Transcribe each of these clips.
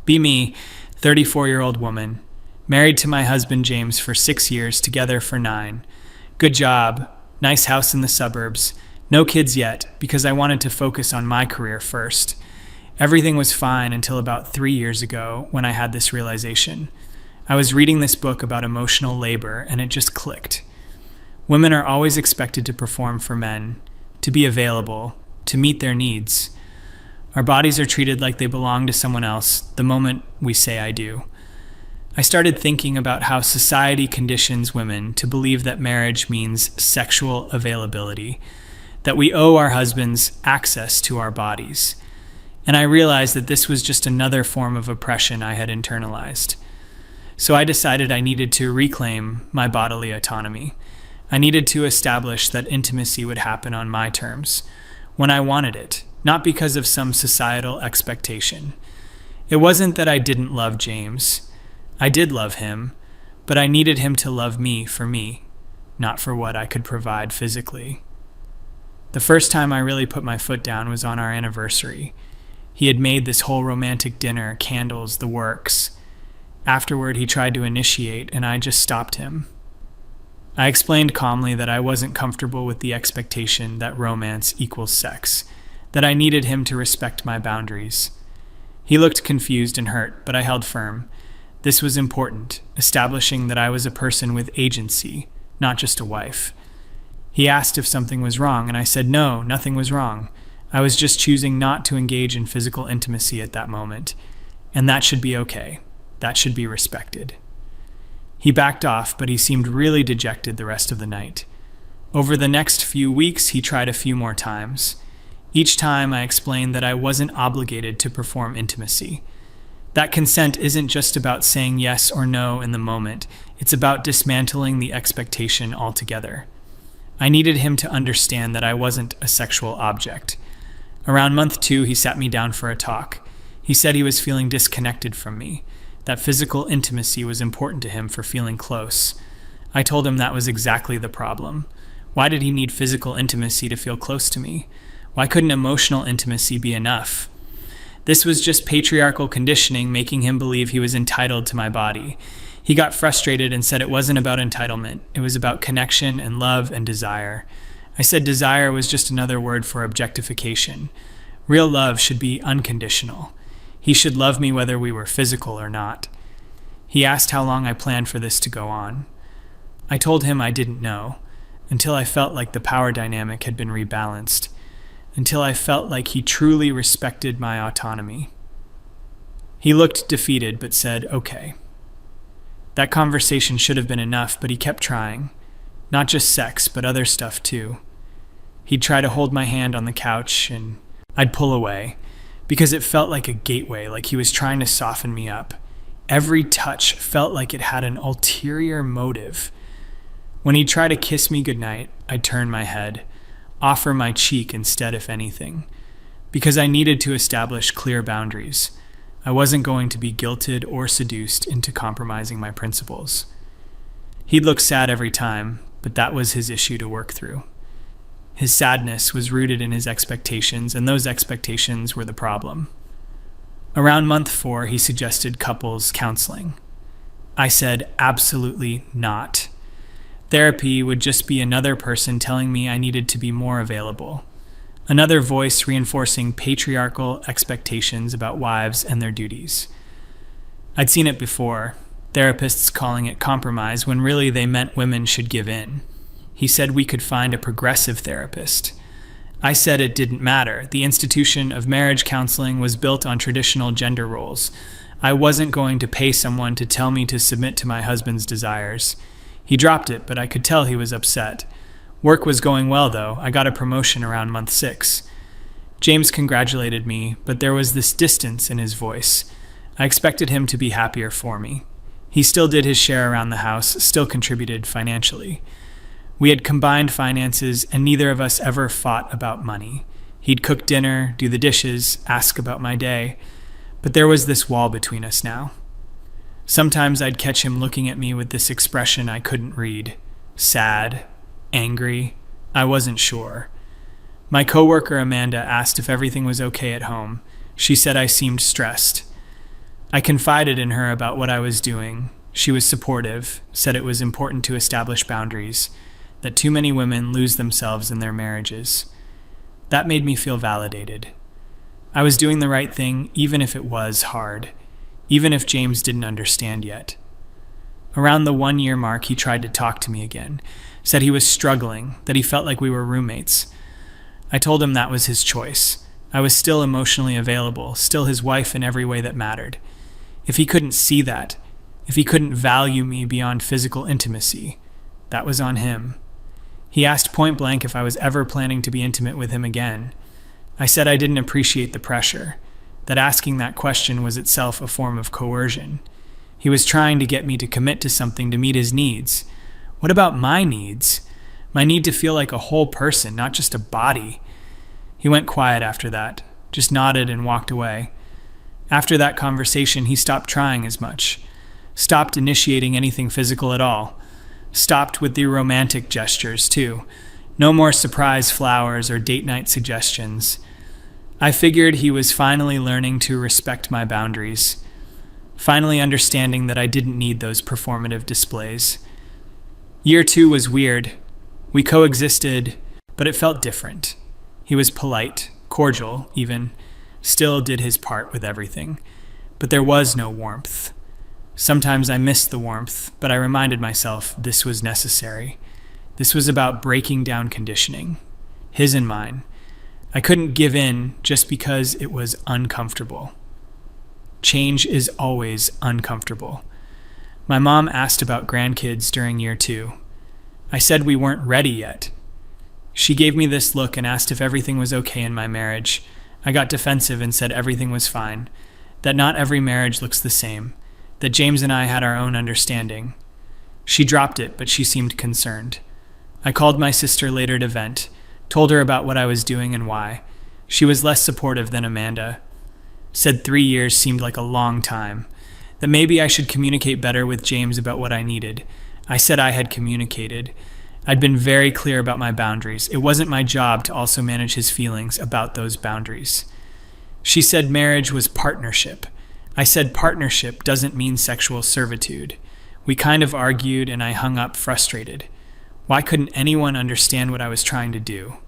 Be me, 34-year-old woman, married to my husband James for 6 years, together for 9. Good job, nice house in the suburbs. No kids yet, because I wanted to focus on my career first. Everything was fine until about 3 years ago when I had this realization. I was reading this book about emotional labor, and it just clicked. Women are always expected to perform for men, to be available, to meet their needs. Our bodies are treated like they belong to someone else the moment we say I do. I started thinking about how society conditions women to believe that marriage means sexual availability, that we owe our husbands access to our bodies. And I realized that this was just another form of oppression I had internalized. So I decided I needed to reclaim my bodily autonomy. I needed to establish that intimacy would happen on my terms, when I wanted it, not because of some societal expectation. It wasn't that I didn't love James. I did love him, but I needed him to love me, not for what I could provide physically. The first time I really put my foot down was on our anniversary. He had made this whole romantic dinner, candles, the works. Afterward, he tried to initiate, and I just stopped him. I explained calmly that I wasn't comfortable with the expectation that romance equals sex, that I needed him to respect my boundaries. He looked confused and hurt, but I held firm. This was important, establishing that I was a person with agency, not just a wife. He asked if something was wrong, and I said no, nothing was wrong. I was just choosing not to engage in physical intimacy at that moment, and that should be okay. That should be respected. He backed off, but he seemed really dejected the rest of the night. Over the next few weeks, he tried a few more times. Each time I explained that I wasn't obligated to perform intimacy. That consent isn't just about saying yes or no in the moment. It's about dismantling the expectation altogether. I needed him to understand that I wasn't a sexual object. Around month 2, he sat me down for a talk. He said he was feeling disconnected from me, that physical intimacy was important to him for feeling close. I told him that was exactly the problem. Why did he need physical intimacy to feel close to me? Why couldn't emotional intimacy be enough? This was just patriarchal conditioning making him believe he was entitled to my body. He got frustrated and said it wasn't about entitlement. It was about connection and love and desire. I said desire was just another word for objectification. Real love should be unconditional. He should love me whether we were physical or not. He asked how long I planned for this to go on. I told him I didn't know, until I felt like the power dynamic had been rebalanced, until I felt like he truly respected my autonomy. He looked defeated but said, okay. That conversation should have been enough, but he kept trying. Not just sex, but other stuff too. He'd try to hold my hand on the couch, and I'd pull away, because it felt like a gateway, like he was trying to soften me up. Every touch felt like it had an ulterior motive. When he'd try to kiss me goodnight, I'd turn my head, offer my cheek instead if anything, because I needed to establish clear boundaries. I wasn't going to be guilted or seduced into compromising my principles. He'd look sad every time, but that was his issue to work through. His sadness was rooted in his expectations, and those expectations were the problem. Around month 4, he suggested couples counseling. I said, absolutely not. Therapy would just be another person telling me I needed to be more available. Another voice reinforcing patriarchal expectations about wives and their duties. I'd seen it before, therapists calling it compromise when really they meant women should give in. He said we could find a progressive therapist. I said it didn't matter. The institution of marriage counseling was built on traditional gender roles. I wasn't going to pay someone to tell me to submit to my husband's desires. He dropped it, but I could tell he was upset. Work was going well, though. I got a promotion around month 6. James congratulated me, but there was this distance in his voice. I expected him to be happier for me. He still did his share around the house, still contributed financially. We had combined finances, and neither of us ever fought about money. He'd cook dinner, do the dishes, ask about my day. But there was this wall between us now. Sometimes I'd catch him looking at me with this expression I couldn't read. Sad, angry, I wasn't sure. My coworker Amanda asked if everything was okay at home. She said I seemed stressed. I confided in her about what I was doing. She was supportive, said it was important to establish boundaries, that too many women lose themselves in their marriages. That made me feel validated. I was doing the right thing, even if it was hard, even if James didn't understand yet. Around the 1-year mark, he tried to talk to me again, said he was struggling, that he felt like we were roommates. I told him that was his choice. I was still emotionally available, still his wife in every way that mattered. If he couldn't see that, if he couldn't value me beyond physical intimacy, that was on him. He asked point blank if I was ever planning to be intimate with him again. I said I didn't appreciate the pressure, that asking that question was itself a form of coercion. He was trying to get me to commit to something to meet his needs. What about my needs? My need to feel like a whole person, not just a body. He went quiet after that, just nodded and walked away. After that conversation, he stopped trying as much, stopped initiating anything physical at all, stopped with the romantic gestures, too. No more surprise flowers or date night suggestions. I figured he was finally learning to respect my boundaries, finally understanding that I didn't need those performative displays. Year 2 was weird. We coexisted, but it felt different. He was polite, cordial, even, still did his part with everything. But there was no warmth. Sometimes I missed the warmth, but I reminded myself this was necessary. This was about breaking down conditioning, his and mine. I couldn't give in just because it was uncomfortable. Change is always uncomfortable. My mom asked about grandkids during year 2. I said we weren't ready yet. She gave me this look and asked if everything was okay in my marriage. I got defensive and said everything was fine, that not every marriage looks the same, that James and I had our own understanding. She dropped it, but she seemed concerned. I called my sister later to vent, told her about what I was doing and why. She was less supportive than Amanda. Said 3 years seemed like a long time, that maybe I should communicate better with James about what I needed. I said I had communicated. I'd been very clear about my boundaries. It wasn't my job to also manage his feelings about those boundaries. She said marriage was partnership. I said partnership doesn't mean sexual servitude. We kind of argued and I hung up frustrated. Why couldn't anyone understand what I was trying to do?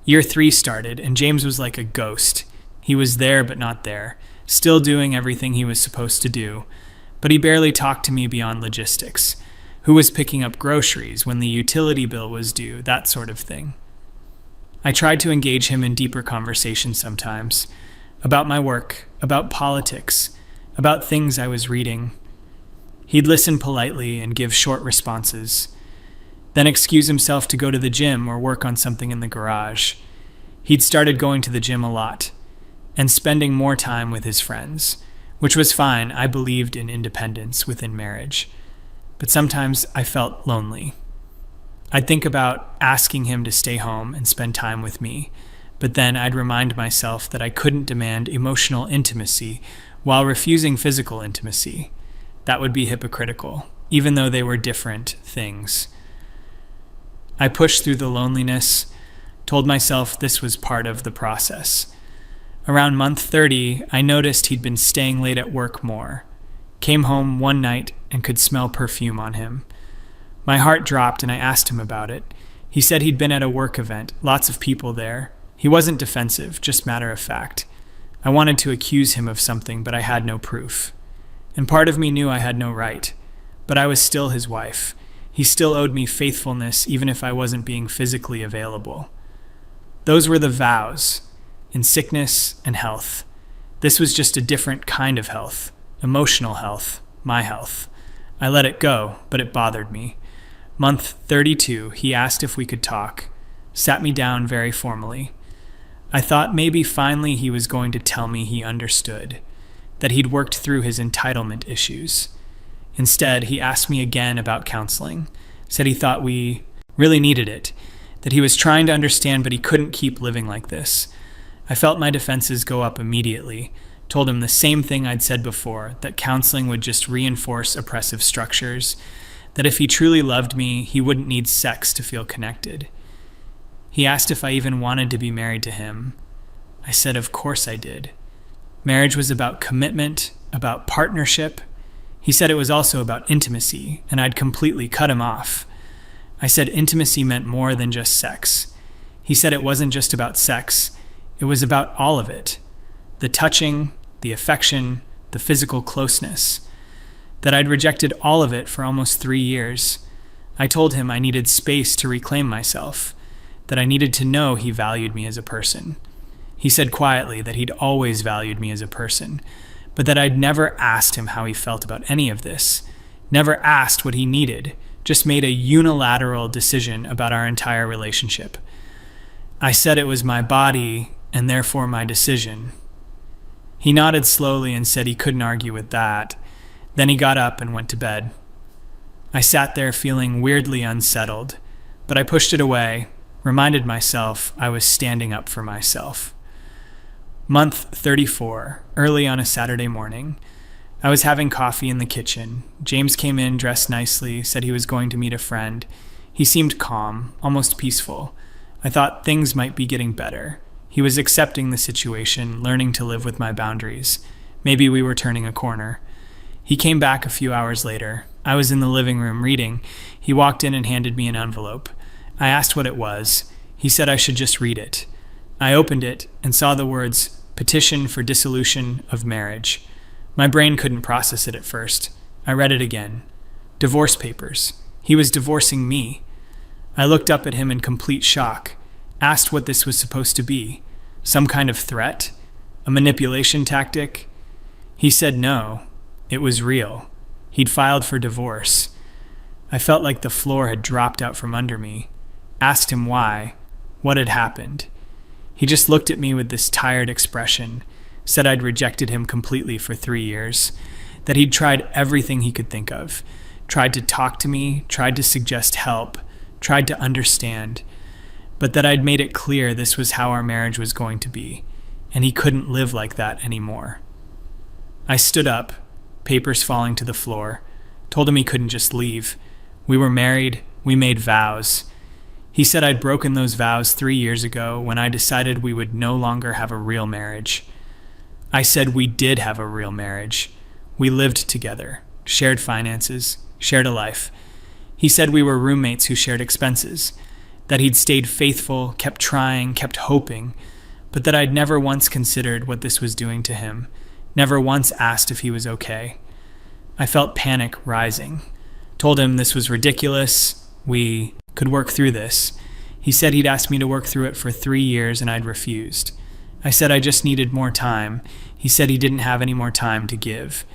Year 3 started and James was like a ghost. He was there but not there, still doing everything he was supposed to do, but he barely talked to me beyond logistics. Who was picking up groceries when the utility bill was due, that sort of thing. I tried to engage him in deeper conversations sometimes, about my work, about politics, about things I was reading. He'd listen politely and give short responses, then excuse himself to go to the gym or work on something in the garage. He'd started going to the gym a lot, and spending more time with his friends, which was fine. I believed in independence within marriage. But sometimes I felt lonely. I'd think about asking him to stay home and spend time with me, but then I'd remind myself that I couldn't demand emotional intimacy while refusing physical intimacy. That would be hypocritical, even though they were different things. I pushed through the loneliness, told myself this was part of the process. Around month 30, I noticed he'd been staying late at work more. Came home one night and could smell perfume on him. My heart dropped and I asked him about it. He said he'd been at a work event, lots of people there. He wasn't defensive, just matter of fact. I wanted to accuse him of something, but I had no proof. And part of me knew I had no right. But I was still his wife. He still owed me faithfulness even if I wasn't being physically available. Those were the vows, in sickness and health. This was just a different kind of health. Emotional health, my health. I let it go, but it bothered me. Month 32, he asked if we could talk, sat me down very formally. I thought maybe finally he was going to tell me he understood, that he'd worked through his entitlement issues. Instead, he asked me again about counseling, said he thought we really needed it, that he was trying to understand but he couldn't keep living like this. I felt my defenses go up immediately. Told him the same thing I'd said before, that counseling would just reinforce oppressive structures, that if he truly loved me, he wouldn't need sex to feel connected. He asked if I even wanted to be married to him. I said of course I did. Marriage was about commitment about partnership. He said it was also about intimacy, and I'd completely cut him off. I said intimacy meant more than just sex. He said it wasn't just about sex, it was about all of it. The touching, the affection, the physical closeness. That I'd rejected all of it for almost 3 years. I told him I needed space to reclaim myself, that I needed to know he valued me as a person. He said quietly that he'd always valued me as a person, but that I'd never asked him how he felt about any of this, never asked what he needed, just made a unilateral decision about our entire relationship. I said it was my body and therefore my decision. He nodded slowly and said he couldn't argue with that. Then he got up and went to bed. I sat there feeling weirdly unsettled, but I pushed it away, reminded myself I was standing up for myself. Month 34, early on a Saturday morning. I was having coffee in the kitchen. James came in dressed nicely, said he was going to meet a friend. He seemed calm, almost peaceful. I thought things might be getting better. He was accepting the situation, learning to live with my boundaries. Maybe we were turning a corner. He came back a few hours later. I was in the living room reading. He walked in and handed me an envelope. I asked what it was. He said I should just read it. I opened it and saw the words, "Petition for Dissolution of Marriage." My brain couldn't process it at first. I read it again. Divorce papers. He was divorcing me. I looked up at him in complete shock, asked what this was supposed to be. Some kind of threat? A manipulation tactic? He said no. It was real. He'd filed for divorce. I felt like the floor had dropped out from under me. Asked him why, what had happened. He just looked at me with this tired expression, said I'd rejected him completely for 3 years, that he'd tried everything he could think of, tried to talk to me, tried to suggest help, tried to understand, but that I'd made it clear this was how our marriage was going to be, and he couldn't live like that anymore. I stood up, papers falling to the floor, told him he couldn't just leave. We were married, we made vows. He said I'd broken those vows 3 years ago when I decided we would no longer have a real marriage. I said we did have a real marriage. We lived together, shared finances, shared a life. He said we were roommates who shared expenses, that he'd stayed faithful, kept trying, kept hoping, but that I'd never once considered what this was doing to him, never once asked if he was okay. I felt panic rising. Told him this was ridiculous, we could work through this. He said he'd asked me to work through it for 3 years and I'd refused. I said I just needed more time. He said he didn't have any more time to give,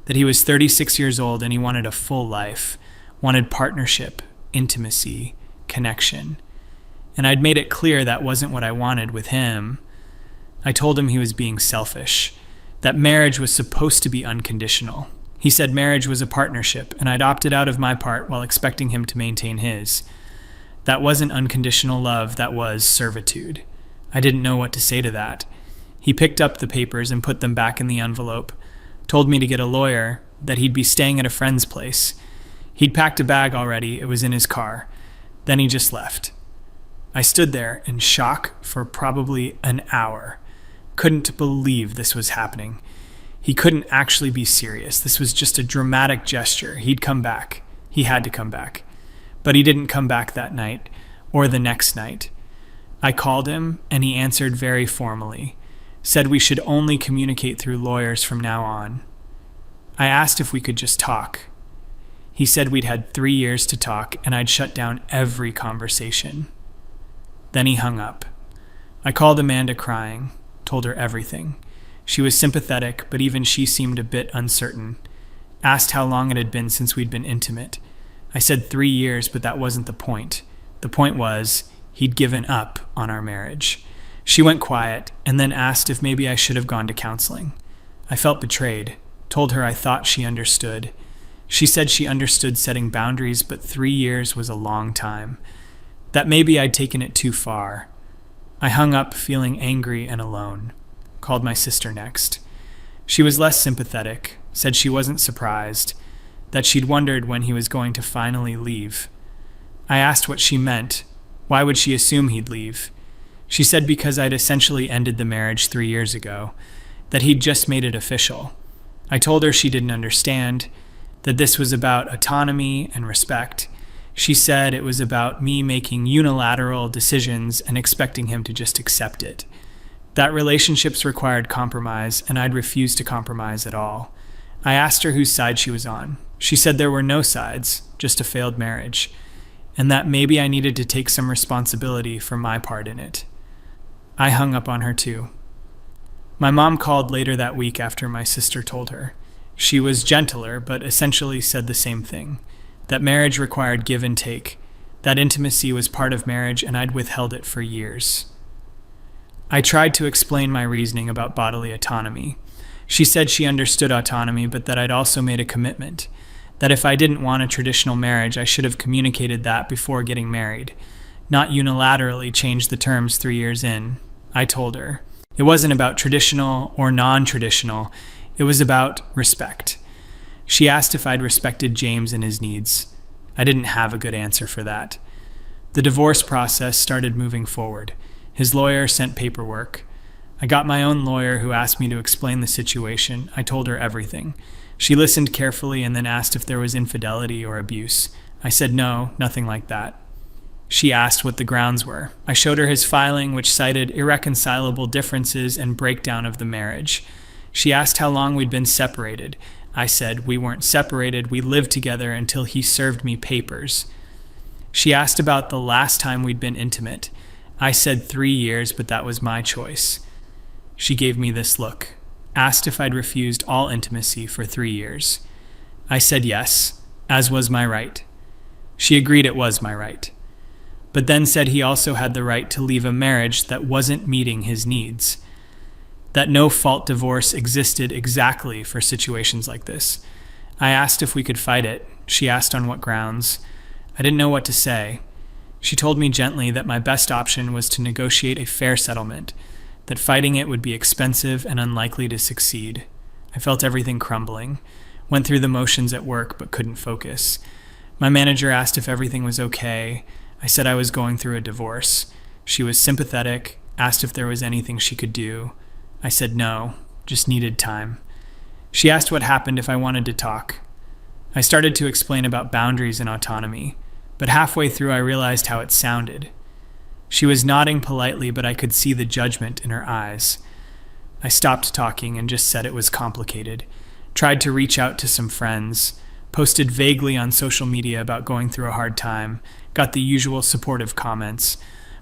that he was 36 years old and he wanted a full life, wanted partnership, intimacy, connection. And I'd made it clear that wasn't what I wanted with him. I told him he was being selfish, that marriage was supposed to be unconditional. He said marriage was a partnership, and I'd opted out of my part while expecting him to maintain his. That wasn't unconditional love, that was servitude. I didn't know what to say to that. He picked up the papers and put them back in the envelope, told me to get a lawyer, that he'd be staying at a friend's place. He'd packed a bag already, it was in his car. Then he just left. I stood there in shock for probably an hour. Couldn't believe this was happening. He couldn't actually be serious. This was just a dramatic gesture. He'd come back. He had to come back. But he didn't come back that night, or the next night. I called him, and he answered very formally, said we should only communicate through lawyers from now on. I asked if we could just talk. He said we'd had 3 years to talk, and I'd shut down every conversation. Then he hung up. I called Amanda crying, told her everything. She was sympathetic, but even she seemed a bit uncertain. Asked how long it had been since we'd been intimate. I said 3 years, but that wasn't the point. The point was, he'd given up on our marriage. She went quiet, and then asked if maybe I should have gone to counseling. I felt betrayed, told her I thought she understood. She said she understood setting boundaries, but 3 years was a long time. That maybe I'd taken it too far. I hung up feeling angry and alone. Called my sister next. She was less sympathetic, said she wasn't surprised, that she'd wondered when he was going to finally leave. I asked what she meant. Why would she assume he'd leave? She said because I'd essentially ended the marriage 3 years ago, that he'd just made it official. I told her she didn't understand, that this was about autonomy and respect. She said it was about me making unilateral decisions and expecting him to just accept it. That relationships required compromise, and I'd refused to compromise at all. I asked her whose side she was on. She said there were no sides, just a failed marriage, and that maybe I needed to take some responsibility for my part in it. I hung up on her too. My mom called later that week after my sister told her. She was gentler, but essentially said the same thing, that marriage required give and take, that intimacy was part of marriage, and I'd withheld it for years. I tried to explain my reasoning about bodily autonomy. She said she understood autonomy, but that I'd also made a commitment, that if I didn't want a traditional marriage, I should have communicated that before getting married, not unilaterally change the terms 3 years in. I told her. It wasn't about traditional or non-traditional. It was about respect. She asked if I'd respected James and his needs. I didn't have a good answer for that. The divorce process started moving forward. His lawyer sent paperwork. I got my own lawyer who asked me to explain the situation. I told her everything. She listened carefully and then asked if there was infidelity or abuse. I said no, nothing like that. She asked what the grounds were. I showed her his filing, which cited irreconcilable differences and breakdown of the marriage. She asked how long we'd been separated. I said we weren't separated, we lived together until he served me papers. She asked about the last time we'd been intimate. I said 3 years, but that was my choice. She gave me this look, asked if I'd refused all intimacy for 3 years. I said yes, as was my right. She agreed it was my right, but then said he also had the right to leave a marriage that wasn't meeting his needs, that no-fault divorce existed exactly for situations like this. I asked if we could fight it. She asked on what grounds. I didn't know what to say. She told me gently that my best option was to negotiate a fair settlement, that fighting it would be expensive and unlikely to succeed. I felt everything crumbling, went through the motions at work but couldn't focus. My manager asked if everything was okay. I said I was going through a divorce. She was sympathetic, asked if there was anything she could do. I said no, just needed time. She asked what happened if I wanted to talk. I started to explain about boundaries and autonomy, but halfway through I realized how it sounded. She was nodding politely, but I could see the judgment in her eyes. I stopped talking and just said it was complicated. Tried to reach out to some friends, posted vaguely on social media about going through a hard time, got the usual supportive comments,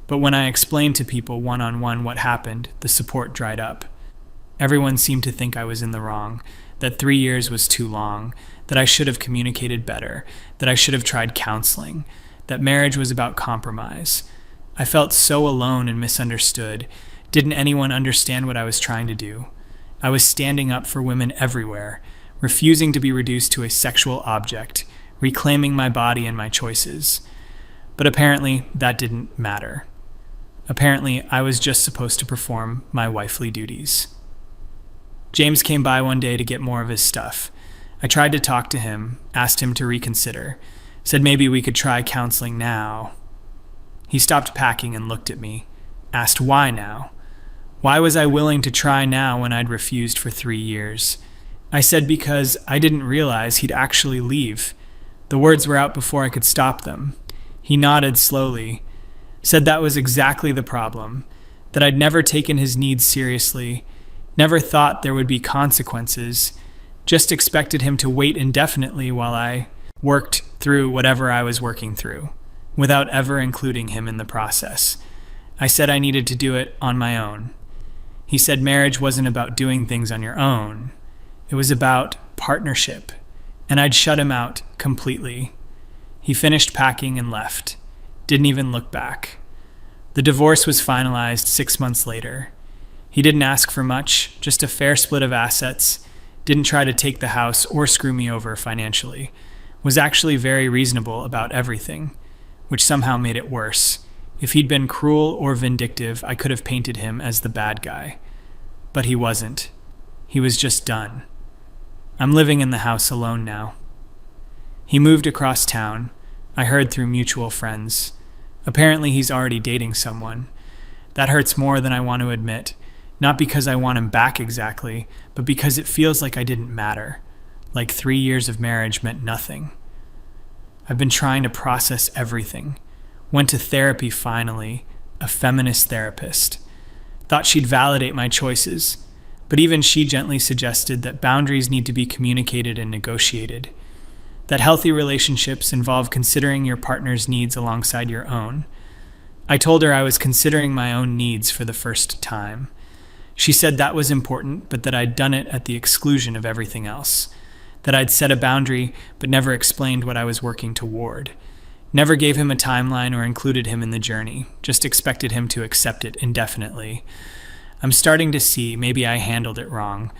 but when I explained to people one-on-one what happened, the support dried up. Everyone seemed to think I was in the wrong, that 3 years was too long, that I should have communicated better, that I should have tried counseling, that marriage was about compromise. I felt so alone and misunderstood. Didn't anyone understand what I was trying to do? I was standing up for women everywhere, refusing to be reduced to a sexual object, reclaiming my body and my choices. But apparently, that didn't matter. Apparently, I was just supposed to perform my wifely duties. James came by one day to get more of his stuff. I tried to talk to him, asked him to reconsider, said maybe we could try counseling now. He stopped packing and looked at me, asked why now. Why was I willing to try now when I'd refused for 3 years? I said because I didn't realize he'd actually leave. The words were out before I could stop them. He nodded slowly, said that was exactly the problem, that I'd never taken his needs seriously, never thought there would be consequences, just expected him to wait indefinitely while I worked through whatever I was working through, without ever including him in the process. I said I needed to do it on my own. He said marriage wasn't about doing things on your own. It was about partnership, and I'd shut him out completely. He finished packing and left, didn't even look back. The divorce was finalized 6 months later. He didn't ask for much, just a fair split of assets, didn't try to take the house or screw me over financially, was actually very reasonable about everything, which somehow made it worse. If he'd been cruel or vindictive, I could have painted him as the bad guy. But he wasn't. He was just done. I'm living in the house alone now. He moved across town. I heard through mutual friends. Apparently he's already dating someone. That hurts more than I want to admit. Not because I want him back exactly, but because it feels like I didn't matter. Like 3 years of marriage meant nothing. I've been trying to process everything. Went to therapy finally, a feminist therapist. Thought she'd validate my choices, but even she gently suggested that boundaries need to be communicated and negotiated. That healthy relationships involve considering your partner's needs alongside your own. I told her I was considering my own needs for the first time. She said that was important, but that I'd done it at the exclusion of everything else. That I'd set a boundary, but never explained what I was working toward. Never gave him a timeline or included him in the journey, just expected him to accept it indefinitely. I'm starting to see maybe I handled it wrong.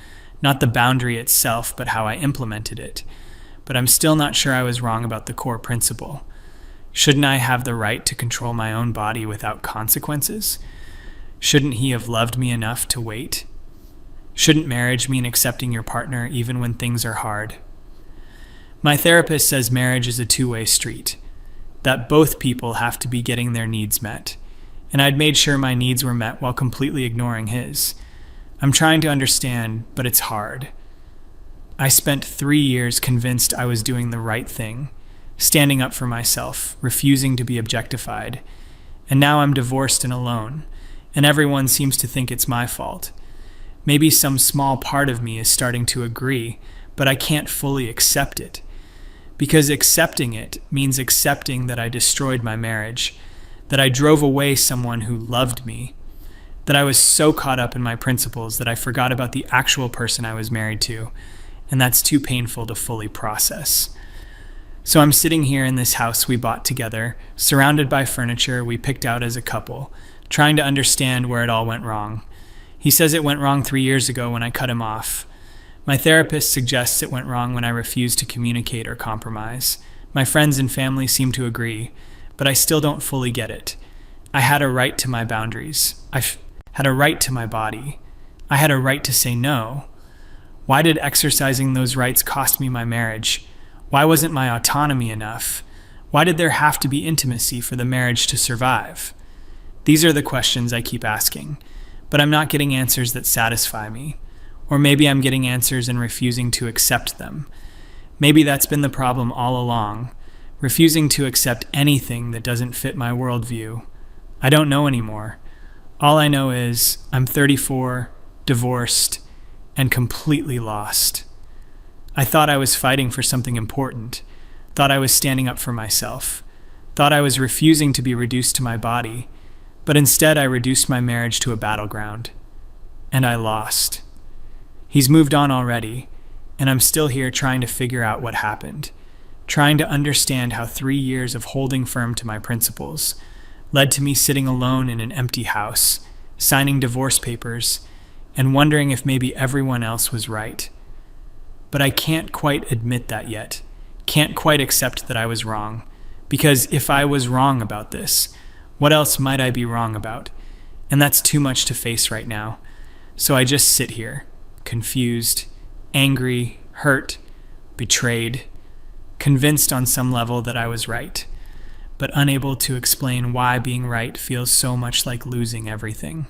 Not the boundary itself, but how I implemented it. But I'm still not sure I was wrong about the core principle. Shouldn't I have the right to control my own body without consequences? Shouldn't he have loved me enough to wait? Shouldn't marriage mean accepting your partner even when things are hard? My therapist says marriage is a two-way street, that both people have to be getting their needs met. And I'd made sure my needs were met while completely ignoring his. I'm trying to understand, but it's hard. I spent 3 years convinced I was doing the right thing, standing up for myself, refusing to be objectified. And now I'm divorced and alone, and everyone seems to think it's my fault. Maybe some small part of me is starting to agree, but I can't fully accept it. Because accepting it means accepting that I destroyed my marriage, that I drove away someone who loved me, that I was so caught up in my principles that I forgot about the actual person I was married to, and that's too painful to fully process. So I'm sitting here in this house we bought together, surrounded by furniture we picked out as a couple, trying to understand where it all went wrong. He says it went wrong 3 years ago when I cut him off. My therapist suggests it went wrong when I refused to communicate or compromise. My friends and family seem to agree, but I still don't fully get it. I had a right to my boundaries. I had a right to my body. I had a right to say no. Why did exercising those rights cost me my marriage? Why wasn't my autonomy enough? Why did there have to be intimacy for the marriage to survive? These are the questions I keep asking, but I'm not getting answers that satisfy me. Or maybe I'm getting answers and refusing to accept them. Maybe that's been the problem all along, refusing to accept anything that doesn't fit my worldview. I don't know anymore. All I know is I'm 34, divorced, and completely lost. I thought I was fighting for something important, thought I was standing up for myself, thought I was refusing to be reduced to my body, but instead I reduced my marriage to a battleground. And I lost. He's moved on already, and I'm still here trying to figure out what happened, trying to understand how 3 years of holding firm to my principles led to me sitting alone in an empty house, signing divorce papers, and wondering if maybe everyone else was right. But I can't quite admit that yet, can't quite accept that I was wrong, because if I was wrong about this, what else might I be wrong about? And that's too much to face right now. So I just sit here, confused, angry, hurt, betrayed, convinced on some level that I was right, but unable to explain why being right feels so much like losing everything.